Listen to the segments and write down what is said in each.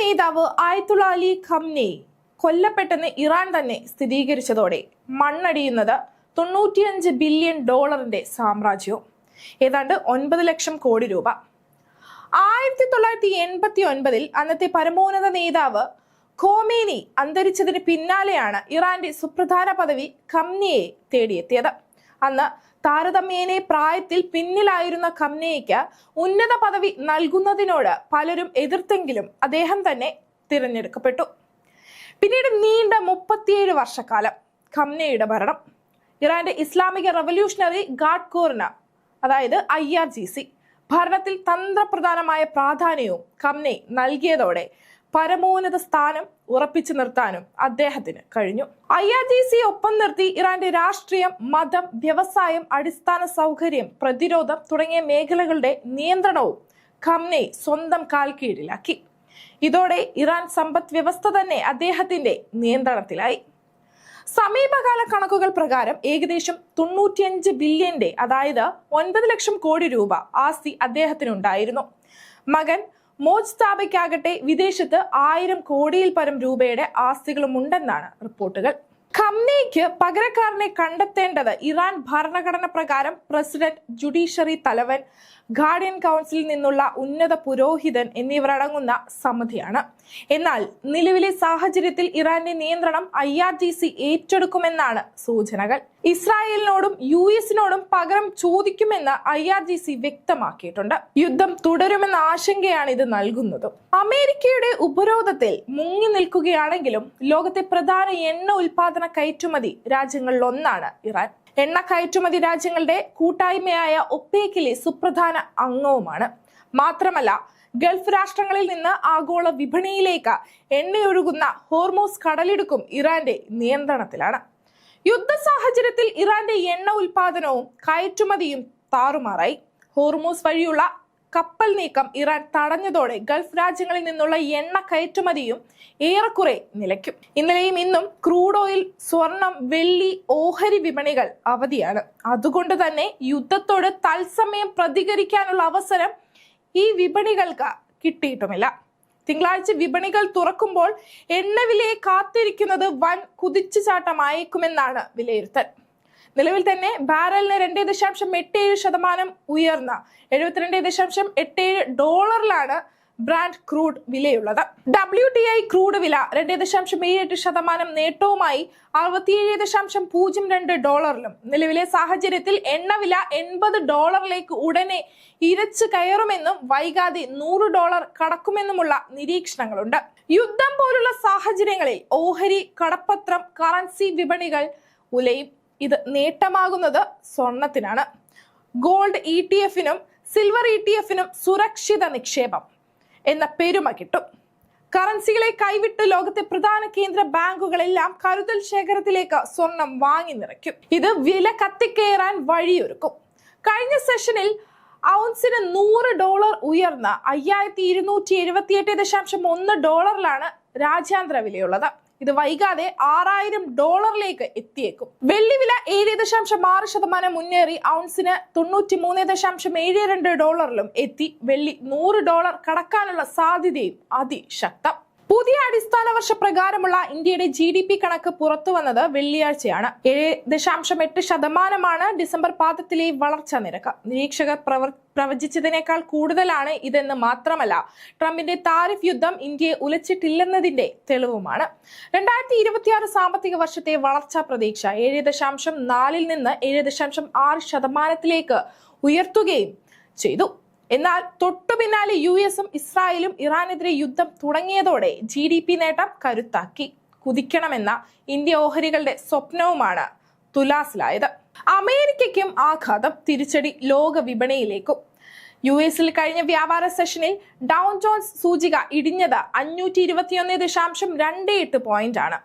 നേതാവ് ആയത്തുള്ള അലി ഖംനേയി കൊല്ലപ്പെട്ടെന്ന് ഇറാൻ തന്നെ സ്ഥിരീകരിച്ചതോടെ മണ്ണടിയുന്നത് 95 ബില്യൺ ഡോളറിന്റെ സാമ്രാജ്യവും ഏതാണ്ട് 9 ലക്ഷം കോടി രൂപ. 1989 അന്നത്തെ പരമോന്നത നേതാവ് ഖോമേനി അന്തരിച്ചതിന് പിന്നാലെയാണ് ഇറാന്റെ സുപ്രധാന പദവി ഖംനേയെ തേടിയെത്തിയത്. അന്ന് താരതമ്യേന പ്രായത്തിൽ പിന്നിലായിരുന്ന ഖംനേയിക്ക് ഉന്നത പദവി നൽകുന്നതിനോട് പലരും എതിർത്തെങ്കിലും അദ്ദേഹം തന്നെ തിരഞ്ഞെടുക്കപ്പെട്ടു. പിന്നീട് നീണ്ട 37 വർഷക്കാലം ഖംനേയിയുടെ ഭരണം ഇറാന്റെ ഇസ്ലാമിക റവല്യൂഷണറി ഗാർഡ് കോറിന് അതായത് IRGC ഭരണത്തിൽ തന്ത്രപ്രധാനമായ പ്രാധാന്യവും ഖംനേയി നൽകിയതോടെ പരമോന്നത സ്ഥാനം ഉറപ്പിച്ചു നിർത്താനും അദ്ദേഹത്തിന് കഴിഞ്ഞു. IRGC ഒപ്പം നിർത്തി ഇറാന്റെ രാഷ്ട്രീയം, മതം, വ്യവസായം, അടിസ്ഥാന സൗകര്യം, പ്രതിരോധം തുടങ്ങിയ മേഖലകളുടെ നിയന്ത്രണവും ഖംനേയി സ്വന്തം കാൽക്കീഴിലാക്കി. ഇതോടെ ഇറാൻ സമ്പദ് വ്യവസ്ഥ തന്നെ അദ്ദേഹത്തിന്റെ നിയന്ത്രണത്തിലായി. സമീപകാല കണക്കുകൾ പ്രകാരം ഏകദേശം 95 ബില്യന്റെ അതായത് 9 ലക്ഷം കോടി രൂപ ആസ്തി അദ്ദേഹത്തിനുണ്ടായിരുന്നു. മകൻ മോജ്താബയ്ക്കാകട്ടെ വിദേശത്ത് 1000 കോടിയിൽ പരം രൂപയുടെ ആസ്തികളും ഉണ്ടെന്നാണ് റിപ്പോർട്ടുകൾ. ഖംനേയിക്ക് പകരക്കാരനെ കണ്ടെത്തേണ്ടത് ഇറാൻ ഭരണഘടന പ്രകാരം പ്രസിഡന്റ്, ജുഡീഷ്യറി തലവൻ, ഗാർഡിയൻ കൗൺസിലിൽ നിന്നുള്ള ഉന്നത പുരോഹിതൻ എന്നിവർ അടങ്ങുന്ന സമിതിയാണ്. എന്നാൽ നിലവിലെ സാഹചര്യത്തിൽ ഇറാന്റെ നിയന്ത്രണം IRGC ഏറ്റെടുക്കുമെന്നാണ് സൂചനകൾ. ഇസ്രായേലിനോടും US-നോടും പകരം ചോദിക്കുമെന്ന് IRGC വ്യക്തമാക്കിയിട്ടുണ്ട്. യുദ്ധം തുടരുമെന്ന ആശങ്കയാണ് ഇത് നൽകുന്നത്. അമേരിക്കയുടെ ഉപരോധത്തിൽ മുങ്ങി നിൽക്കുകയാണെങ്കിലും ലോകത്തെ പ്രധാന എണ്ണ ഉൽപാദന കയറ്റുമതി രാജ്യങ്ങളിൽ ഒന്നാണ് ഇറാൻ. എണ്ണ കയറ്റുമതി രാജ്യങ്ങളുടെ കൂട്ടായ്മയായ ഒപെക്കിലെ സുപ്രധാന അംഗവുമാണ്. മാത്രമല്ല, ഗൾഫ് രാഷ്ട്രങ്ങളിൽ നിന്ന് ആഗോള വിപണിയിലേക്ക് എണ്ണയൊഴുകുന്ന ഹോർമൂസ് കടലിടുക്കും ഇറാന്റെ നിയന്ത്രണത്തിലാണ്. യുദ്ധ സാഹചര്യത്തിൽ ഇറാന്റെ എണ്ണ ഉൽപാദനവും കയറ്റുമതിയും താറുമാറായി. ഹോർമൂസ് വഴിയുള്ള കപ്പൽ നീക്കം ഇറാൻ തടഞ്ഞതോടെ ഗൾഫ് രാജ്യങ്ങളിൽ നിന്നുള്ള എണ്ണ കയറ്റുമതിയും ഏറെക്കുറെ നിലയ്ക്കും. ഇന്നലെയും ഇന്നും ക്രൂഡ് ഓയിൽ, സ്വർണം, വെള്ളി, ഓഹരി വിപണികൾ അവധിയാണ്. അതുകൊണ്ട് തന്നെ യുദ്ധത്തോട് തത്സമയം പ്രതികരിക്കാനുള്ള അവസരം ഈ വിപണികൾക്ക് കിട്ടിയിട്ടുമില്ല. തിങ്കളാഴ്ച വിപണികൾ തുറക്കുമ്പോൾ എണ്ണവിലയെ കാത്തിരിക്കുന്നത് വൻ കുതിച്ചുചാട്ടമായേക്കുമെന്നാണ് വിലയിരുത്തൽ. നിലവിൽ തന്നെ ബാരലിന് 2.87% ഉയർന്ന $72.87 ബ്രാൻഡ് ക്രൂഡ് വിലയുള്ളത്. WTI ക്രൂഡ് വില 2.78% നേട്ടവുമായി $67.02 നിലവിലെ സാഹചര്യത്തിൽ എണ്ണവില $80 ഉടനെ ഇരച്ചു കയറുമെന്നും വൈകാതെ $100 കടക്കുമെന്നുമുള്ള നിരീക്ഷണങ്ങളുണ്ട്. യുദ്ധം പോലുള്ള സാഹചര്യങ്ങളിൽ ഓഹരി, കടപ്പത്രം, കറൻസി വിപണികൾ ഉലയും. ഇത് നേട്ടമാകുന്നത് സ്വർണത്തിനാണ്. ഗോൾഡ് ETF-നും സിൽവർ ETF-നും സുരക്ഷിത നിക്ഷേപം എന്ന പെരുമ കിട്ടും. കറൻസികളെ കൈവിട്ട് ലോകത്തെ പ്രധാന കേന്ദ്ര ബാങ്കുകളെല്ലാം കരുതൽ ശേഖരത്തിലേക്ക് സ്വർണം വാങ്ങി നിറയ്ക്കും. ഇത് വില കത്തിക്കയറാൻ വഴിയൊരുക്കും. കഴിഞ്ഞ സെഷനിൽ ഔൺസിന് $100 ഉയർന്ന $5278.1 രാജ്യാന്തര വിലയുള്ളത്. ഇത് വൈകാതെ $6000 എത്തിയേക്കും. വെള്ളി വില 7.6% മുന്നേറി ഔൺസിന് $93.72 എത്തി. വെള്ളി $100 കടക്കാനുള്ള സാധ്യതയും അതിശക്തം. പുതിയ അടിസ്ഥാന വർഷ പ്രകാരമുള്ള ഇന്ത്യയുടെ GDP കണക്ക് പുറത്തു വന്നത് വെള്ളിയാഴ്ചയാണ്. 7.8% ഡിസംബർ പാദത്തിലെ വളർച്ചാ നിരക്ക്. നിരീക്ഷകർ പ്രവചിച്ചതിനേക്കാൾ കൂടുതലാണ് ഇതെന്ന് മാത്രമല്ല, ട്രംപിന്റെ താരിഫ് യുദ്ധം ഇന്ത്യയെ ഉലച്ചിട്ടില്ലെന്നതിന്റെ തെളിവുമാണ്. 2026 സാമ്പത്തിക വർഷത്തെ വളർച്ചാ പ്രതീക്ഷ 7.4 നിന്ന് 7.6% ഉയർത്തുകയും ചെയ്തു. എന്നാൽ തൊട്ടു പിന്നാലെ US-ഉം ഇസ്രായേലും ഇറാനെതിരെ യുദ്ധം തുടങ്ങിയതോടെ GDP നേട്ടം കരുത്താക്കി. കുതിക്കണമെന്ന ഇന്ത്യ ഓഹരികളുടെ സ്വപ്നവുമാണ് തുലാസിലായത്. അമേരിക്കയ്ക്കും ആഘാതം, തിരിച്ചടി ലോക വിപണിയിലേക്കും. US-ൽ കഴിഞ്ഞ വ്യാപാര സെഷനിൽ ഡൗ ജോൺസ് സൂചിക ഇടിഞ്ഞത് 521.28 പോയിന്റാണ്.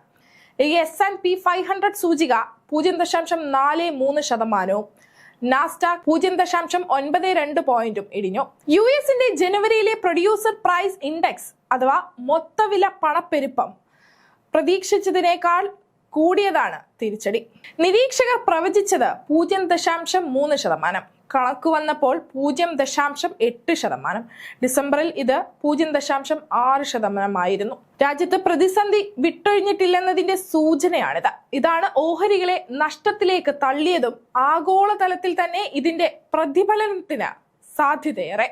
S&P 500 സൂചിക 0.43%, നാസ്ഡാക്ക് 0.92 പോയിന്റും ഇടിഞ്ഞു. US-ന്റെ ജനുവരിയിലെ പ്രൊഡ്യൂസർ പ്രൈസ് ഇൻഡെക്സ് അഥവാ മൊത്തവില പണപ്പെരുപ്പം പ്രതീക്ഷിച്ചതിനേക്കാൾ കൂടിയതാണ് തിരിച്ചടി. നിരീക്ഷകർ പ്രവചിച്ചത് 0.3%. കണക്ക് വന്നപ്പോൾ 0.8%. ഡിസംബറിൽ ഇത് 0.6%. രാജ്യത്ത് പ്രതിസന്ധി വിട്ടൊഴിഞ്ഞിട്ടില്ലെന്നതിന്റെ സൂചനയാണിത്. ഇതാണ് ഓഹരികളെ നഷ്ടത്തിലേക്ക് തള്ളിയതും ആഗോളതലത്തിൽ തന്നെ ഇതിന്റെ പ്രതിഫലനത്തിന് സാധ്യതയേറെ.